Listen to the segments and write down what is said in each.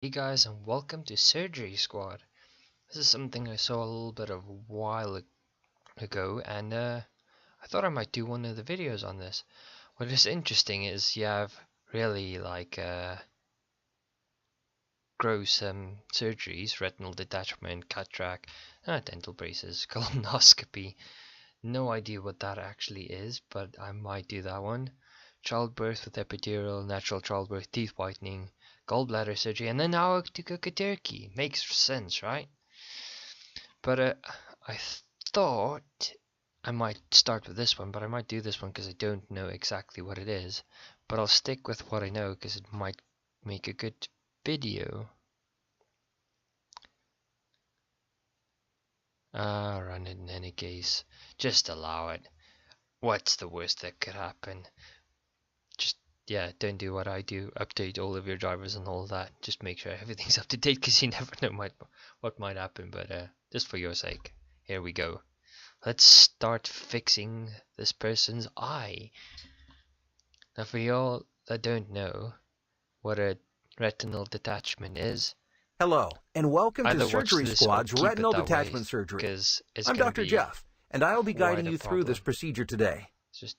Hey guys, and welcome to Surgery Squad. This is something I saw a little bit of a while ago, and I thought I might do one of the videos on this. What is interesting is you have really gross surgeries, retinal detachment, cataract, dental braces, colonoscopy. No idea what that actually is, but I might do that one. Childbirth with epidural, natural childbirth, teeth whitening, gallbladder surgery, and then now to cook a turkey. Makes sense, right? But I thought I might start with this one, but I might do this one because I don't know exactly what it is. But I'll stick with what I know because it might make a good video. Run it in any case. Just allow it. What's the worst that could happen? Yeah, don't do what I do. Update all of your drivers and all that. Just make sure everything's up to date because you never know what might happen. But just for your sake, here we go. Let's start fixing this person's eye. Now, for y'all that don't know what a retinal detachment is, hello, and welcome to either Surgery Squad's Retinal Detachment Surgery. I'm Dr. Jeff, and I'll be guiding you through this procedure today. Just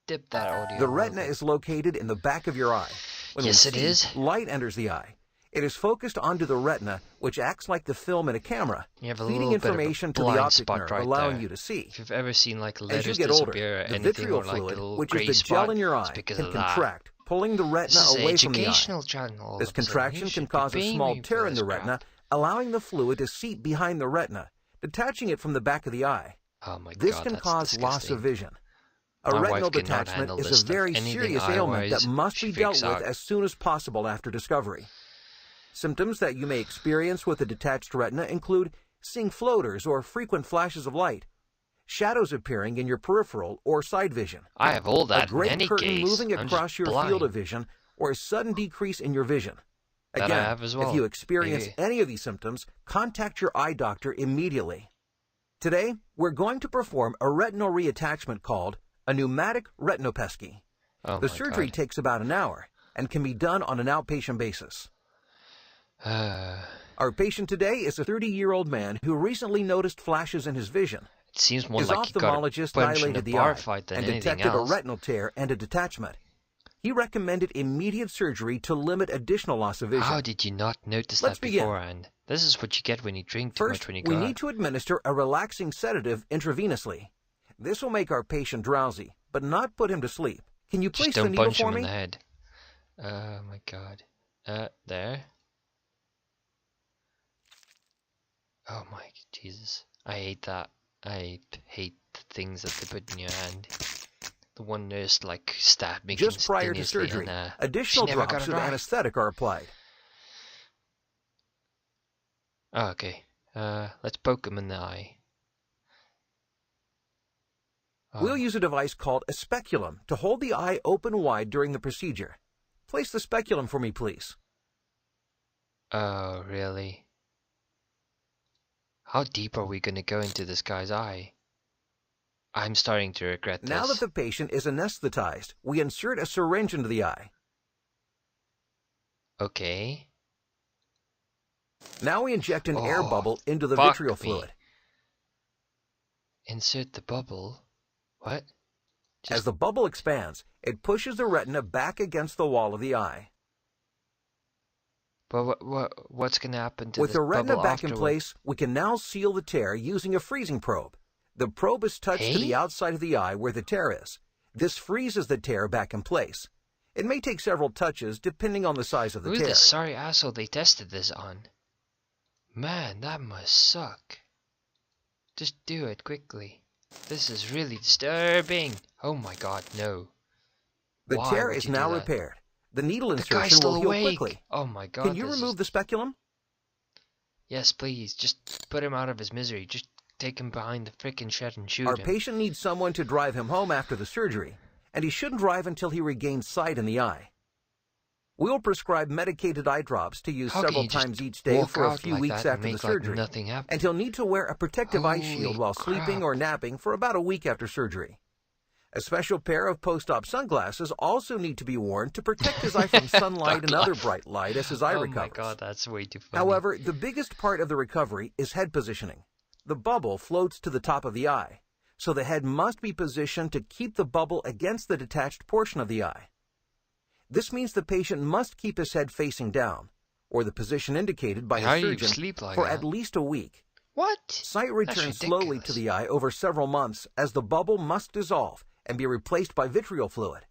dip that audio. The retina is located in the back of your eye. When yes, it is. Light enters the eye. It is focused onto the retina, which acts like the film in a camera, feeding information to the optic nerve, allowing you to see. If you've ever seen like letters as you get older, disappear or the anything, vitreal or like fluid, the little which gray is the gel in your eye, can contract, pulling the retina away from the eye. Channel, this contraction can cause a small tear in the retina, allowing the fluid to seep behind the retina, detaching it from the back of the eye. Oh my God, this can cause disgusting. loss of vision. A retinal detachment is a very serious ailment that must be dealt with as soon as possible after discovery. Symptoms that you may experience with a detached retina include seeing floaters or frequent flashes of light, shadows appearing in your peripheral or side vision, I have all that a gray in any curtain case. moving across your field of vision, or a sudden decrease in your vision. Again, if you experience any of these symptoms, contact your eye doctor immediately. Today, we're going to perform a retinal reattachment called a pneumatic retinopesky. The surgery takes about an hour and can be done on an outpatient basis. Our patient today is a 30-year-old man who recently noticed flashes in his vision. It seems more his like ophthalmologist dilated the eye and detected a retinal tear and a detachment. He recommended immediate surgery to limit additional loss of vision. How did you not notice that beforehand? This is what you get when you drink too much when you go out. We need to administer a relaxing sedative intravenously. This will make our patient drowsy, but not put him to sleep. Can you place the needle for me? Just don't punch him in the head. Oh my God. There. Oh my Jesus. I hate that. I hate the things that they put in your hand. The one nurse like stabbed me just prior to surgery. Additional drops of anesthetic are applied. Oh, okay. Let's poke him in the eye. We'll use a device called a speculum to hold the eye open wide during the procedure. Place the speculum for me, please. Oh, really? How deep are we going to go into this guy's eye? I'm starting to regret this. Now that the patient is anesthetized, we insert a syringe into the eye. Okay. Now we inject an air bubble into the vitreal fluid. Insert the bubble? What? As the bubble expands, it pushes the retina back against the wall of the eye. But what's going to happen to with the retina back in place, we can now seal the tear using a freezing probe. The probe is touched to the outside of the eye where the tear is. This freezes the tear back in place. It may take several touches depending on the size of the tear. Who's the sorry asshole they tested this on? Man, that must suck. Just do it quickly. This is really disturbing. Oh my God, no. The tear is now repaired. The needle insertion will heal quickly. Oh my God. Can you remove the speculum? Yes, please. Just put him out of his misery. Just take him behind the frickin' shed and shoot him. Our patient needs someone to drive him home after the surgery, and he shouldn't drive until he regains sight in the eye. We'll prescribe medicated eye drops to use several times each day for a few weeks after the surgery, and he'll need to wear a protective eye shield while sleeping or napping for about a week after surgery. A special pair of post-op sunglasses also need to be worn to protect his eye from sunlight and other bright light as his eye recovers. Oh my God, that's way too funny. However, the biggest part of the recovery is head positioning. The bubble floats to the top of the eye, so the head must be positioned to keep the bubble against the detached portion of the eye. This means the patient must keep his head facing down, or the position indicated by his surgeon, for at least a week. What? Sight returns slowly to the eye over several months as the bubble must dissolve and be replaced by vitreal fluid.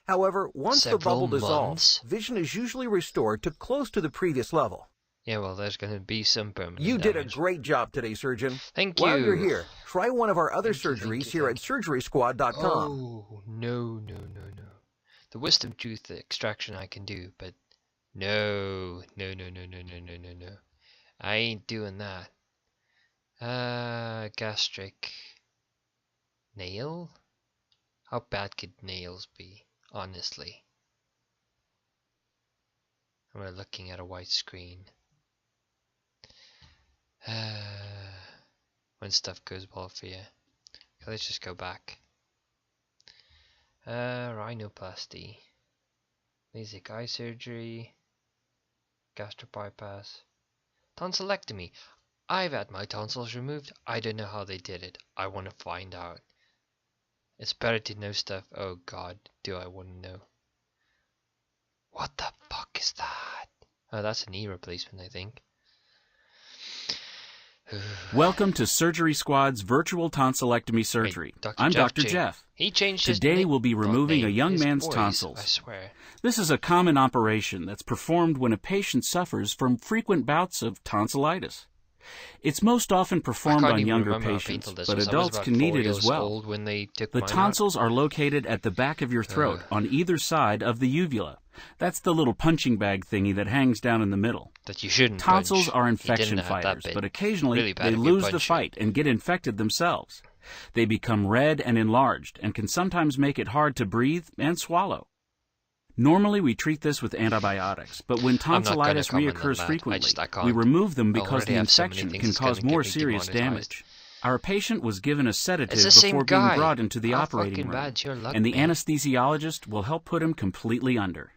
However, once the bubble dissolves, vision is usually restored to close to the previous level. Yeah, well, there's going to be some permanent You damage. did a great job today, surgeon. Thank you. While you're here, try one of our other surgeries here at SurgerySquad.com. Oh, no. The wisdom tooth extraction I can do, but no. I ain't doing that. Gastric nail? How bad could nails be, honestly? We're looking at a white screen. When stuff goes well for you. Okay, let's just go back. Rhinoplasty. LASIK eye surgery. Gastric bypass. Tonsillectomy. I've had my tonsils removed. I don't know how they did it. I want to find out. It's better to know stuff. Oh God, do I want to know. What the fuck is that? Oh, that's a knee replacement, I think. Welcome to Surgery Squad's virtual tonsillectomy surgery. Wait, I'm Dr. Jeff. He changed Today his we'll be removing a young his man's voice, tonsils. I swear. This is a common operation that's performed when a patient suffers from frequent bouts of tonsillitis. It's most often performed on younger patients, but adults can need it as well. The tonsils are located at the back of your throat on either side of the uvula. That's the little punching bag thingy that hangs down in the middle. That you shouldn't Tonsils punch. are infection fighters, but occasionally really they lose the fight and get infected themselves. They become red and enlarged and can sometimes make it hard to breathe and swallow. Normally we treat this with antibiotics, but when tonsillitis reoccurs frequently, we remove them because the infection can cause more serious damage. Our patient was given a sedative before being brought into the operating room, and the anesthesiologist will help put him completely under.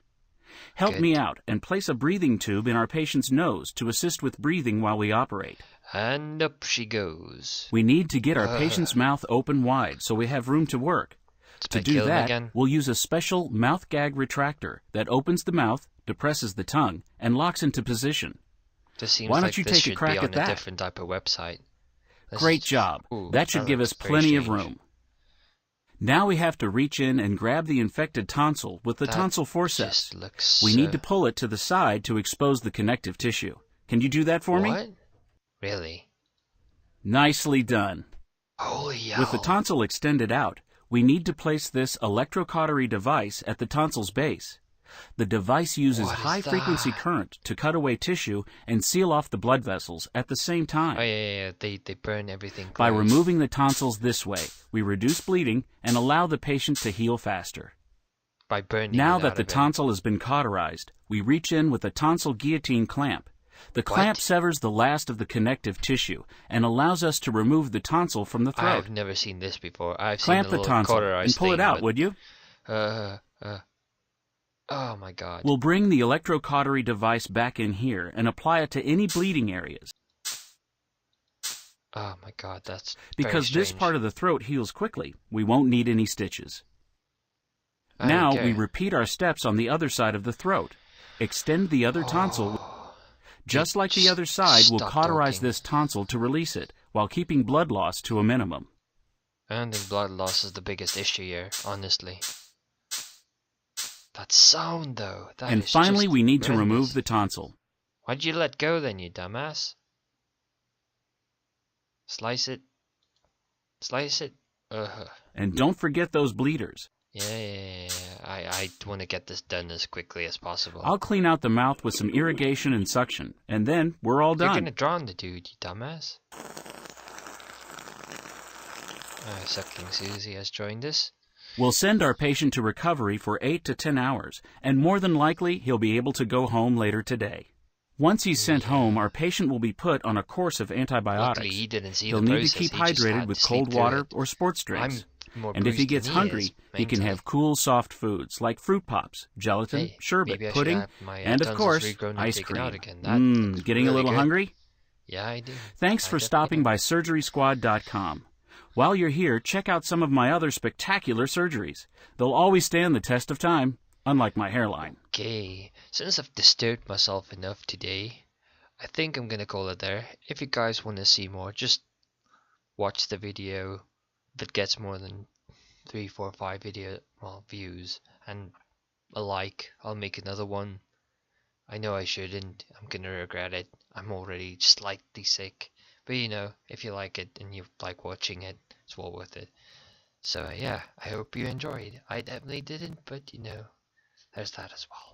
Help me out and place a breathing tube in our patient's nose to assist with breathing while we operate. And up she goes. We need to get our patient's mouth open wide so we have room to work. To do that, we'll use a special mouth gag retractor that opens the mouth, depresses the tongue, and locks into position. Why don't you take a crack at that? Different type of website. Great job. That should give us plenty of room. Now we have to reach in and grab the infected tonsil with the tonsil forceps. We need to pull it to the side to expose the connective tissue. Can you do that for me? What? Really? Nicely done. Holy hell. With the tonsil extended out, we need to place this electrocautery device at the tonsil's base. The device uses high-frequency current to cut away tissue and seal off the blood vessels at the same time. Oh, yeah. They burn everything close. By removing the tonsils this way, we reduce bleeding and allow the patient to heal faster. By burning now that the tonsil has been cauterized, we reach in with a tonsil guillotine clamp. The clamp severs the last of the connective tissue and allows us to remove the tonsil from the throat. I've never seen this before. I've clamp seen the tonsil and pull it out, would you? Oh my God. We'll bring the electrocautery device back in here and apply it to any bleeding areas. Oh my God, that's because this part of the throat heals quickly. We won't need any stitches. Now we repeat our steps on the other side of the throat. Extend the other tonsil. Just like the other side, we'll cauterize this tonsil to release it, while keeping blood loss to a minimum. And then blood loss is the biggest issue here, honestly. That sound, though. And finally, we need to remove the tonsil. Why'd you let go then, you dumbass? Slice it. Slice it. And don't forget those bleeders. Yeah. I want to get this done as quickly as possible. I'll clean out the mouth with some irrigation and suction, and then we're all done. You're gonna drown the dude, you dumbass. Suckling Susie has joined us. We'll send our patient to recovery for 8 to 10 hours, and more than likely he'll be able to go home later today. Once he's sent home, our patient will be put on a course of antibiotics. Luckily, he didn't see He'll need to keep hydrated with cold water or sports drinks. And if he gets hungry, he can have cool, soft foods like fruit pops, gelatin, sherbet, pudding, and of course, ice cream. Getting a little hungry? Yeah, I do. Thanks for stopping by SurgerySquad.com. While you're here, check out some of my other spectacular surgeries. They'll always stand the test of time, unlike my hairline. Okay, since I've disturbed myself enough today, I think I'm gonna call it there. If you guys want to see more, just watch the video. If it gets more than 3, 4, 5 views and a like, I'll make another one. I know I shouldn't. I'm gonna regret it. I'm already slightly sick. But you know, if you like it and you like watching it, it's well worth it. So yeah, I hope you enjoyed. I definitely didn't, but you know, there's that as well.